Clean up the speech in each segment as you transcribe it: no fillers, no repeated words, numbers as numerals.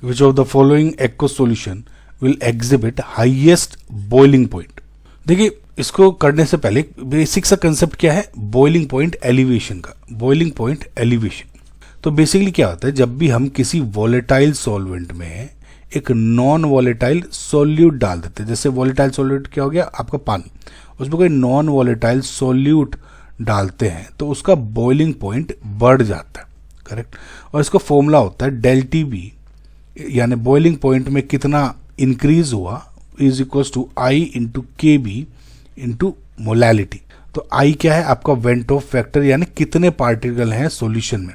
Which of the following aqueous solution will exhibit highest boiling point. देखिए, इसको करने से पहले बेसिक सा कंसेप्ट क्या है, बॉइलिंग पॉइंट एलिवेशन का। बॉइलिंग पॉइंट एलिवेशन तो बेसिकली क्या होता है, जब भी हम किसी वॉलेटाइल सॉल्वेंट में एक नॉन वॉलेटाइल सॉल्यूट डाल देते हैं, जैसे वॉलेटाइल सॉल्यूट क्या हो गया आपका पानी, उसमें कोई नॉन वॉलेटाइल सॉल्यूट डालते हैं तो उसका बॉइलिंग पॉइंट बढ़ जाता है, करेक्ट। और इसका फॉर्मूला होता है डेल टी बी, यानी बॉइलिंग पॉइंट में कितना इंक्रीज हुआ is equal to I into K B into molality. तो आई क्या है आपका वेंट ऑफ फैक्टर, यानी कितने पार्टिकल हैं सॉल्यूशन में,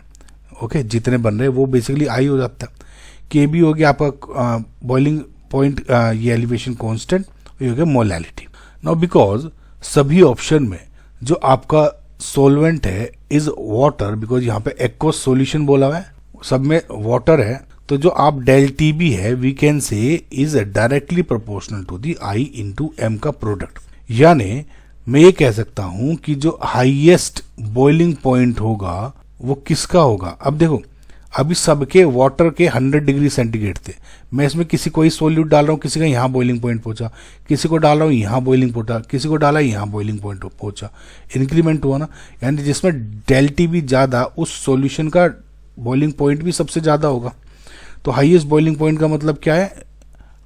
ओके, जितने बन रहे हैं वो बेसिकली आई हो जाता है। के बी हो गया आपका बॉइलिंग पॉइंट, ये एलिवेशन कांस्टेंट, ये हो गया मोलैलिटी। नाउ बिकॉज सभी ऑप्शन में जो आपका सॉल्वेंट है इज वाटर, बिकॉज यहाँ पे एक्वस सॉल्यूशन बोला हुआ है, सब में वाटर है, तो जो आप डेल टी बी है we can say is directly proportional to the I into M का प्रोडक्ट। यानी मैं ये कह सकता हूं कि जो हाईएस्ट बॉइलिंग पॉइंट होगा वो किसका होगा। अब देखो, अभी सबके वाटर के 100 डिग्री सेंटीग्रेड थे, मैं इसमें किसी कोई सॉल्यूट डाल रहा हूँ, किसी का यहाँ बॉइलिंग पॉइंट पहुंचा, किसी को डाल रहा हूँ यहाँ बॉइलिंग पहुंचा, किसी को डाला यहाँ बॉइलिंग पॉइंट पहुंचा, इंक्रीमेंट हुआ ना। यानी जिसमें डेल टी बी ज्यादा, उस सॉल्यूशन का बॉइलिंग पॉइंट भी सबसे ज्यादा होगा। तो हाईएस्ट बॉइलिंग पॉइंट का मतलब क्या है,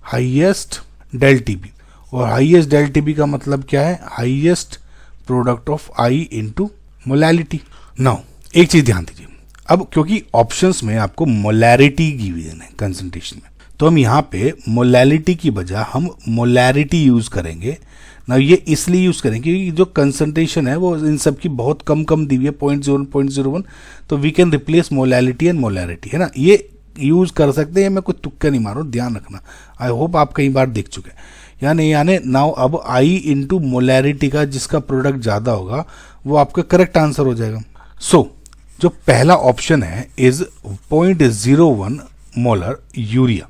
हाईएस्ट डेल टी बी, और हाईएस्ट डेल टी बी का मतलब क्या है, highest product of I into molality. Now एक चीज ध्यान दीजिए, अब क्योंकि ऑप्शंस में आपको मोलैरिटी गिवन है कंसंट्रेशन में, तो हम यहाँ पे मोलैलिटी की बजाय हम मोलैरिटी यूज करेंगे ना। ये इसलिए यूज करेंगे क्योंकि जो कंसंट्रेशन है वो इन सब की बहुत कम दी हुई है, 0.01, तो we can replace molality and molarity, है ना। ये यूज कर सकते हैं, मैं कोई तुक्का नहीं मारूं, ध्यान रखना। आई होप आप कई बार देख चुके हैं। यानी नाउ अब आई इंटू मोलैरिटी का जिसका प्रोडक्ट ज्यादा होगा वो आपका करेक्ट आंसर हो जाएगा। सो जो पहला ऑप्शन है is 0.01 molar urea.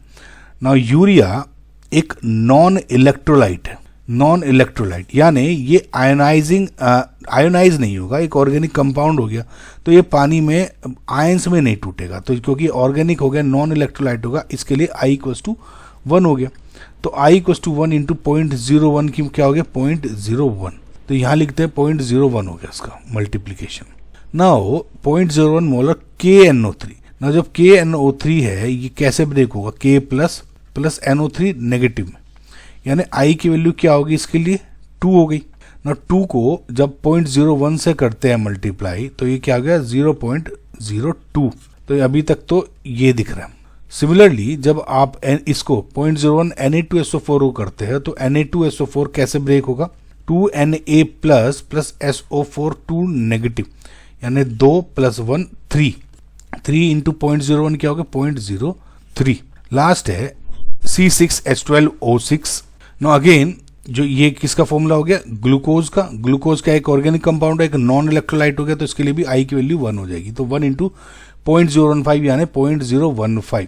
Now urea एक नॉन इलेक्ट्रोलाइट है, नॉन इलेक्ट्रोलाइट यानी ये आयोनाइज नहीं होगा, एक ऑर्गेनिक कंपाउंड हो गया, तो ये पानी में आयंस में नहीं टूटेगा, तो क्योंकि ऑर्गेनिक हो गया, नॉन इलेक्ट्रोलाइट होगा, इसके लिए आई इक्वल्स टू 1 हो गया। तो आई इक्वल्स टू 1 इंटू 0.01 की क्या हो गया 0.01, तो यहाँ लिखते हैं 0.01 हो गया इसका मल्टीप्लीकेशन। Now 0.01 molar KNO3। ना जब KNO3 है ये कैसे ब्रेक होगा, K प्लस NO3 नेगेटिव में, यानी I की वैल्यू क्या होगी इसके लिए 2 हो गई ना। 2 को जब 0.01 से करते हैं मल्टीप्लाई तो ये क्या हो गया 0.02, तो अभी तक तो ये दिख रहा है। सिमिलरली जब आप इसको 0.01 Na2SO4 को करते हैं तो Na2SO4 कैसे ब्रेक होगा, 2Na प्लस SO4 2 नेगेटिव, यानी 2 + 1 3 इंटू 0.01 क्या होगा 0.03। लास्ट है C6H12O6। नो अगेन जो ये किसका फॉर्मूला हो गया, ग्लूकोज का। ग्लूकोज का एक ऑर्गेनिक कंपाउंड है, एक नॉन इलेक्ट्रोलाइट हो गया, तो इसके लिए भी आई की वैल्यू 1 हो जाएगी, तो 1 इंटू 0.015 यानी 0.015।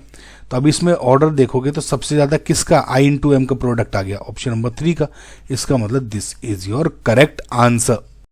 तो अब इसमें ऑर्डर देखोगे तो सबसे ज्यादा किसका आई इंटू एम का प्रोडक्ट आ गया, ऑप्शन नंबर 3 का। इसका मतलब this is your correct answer.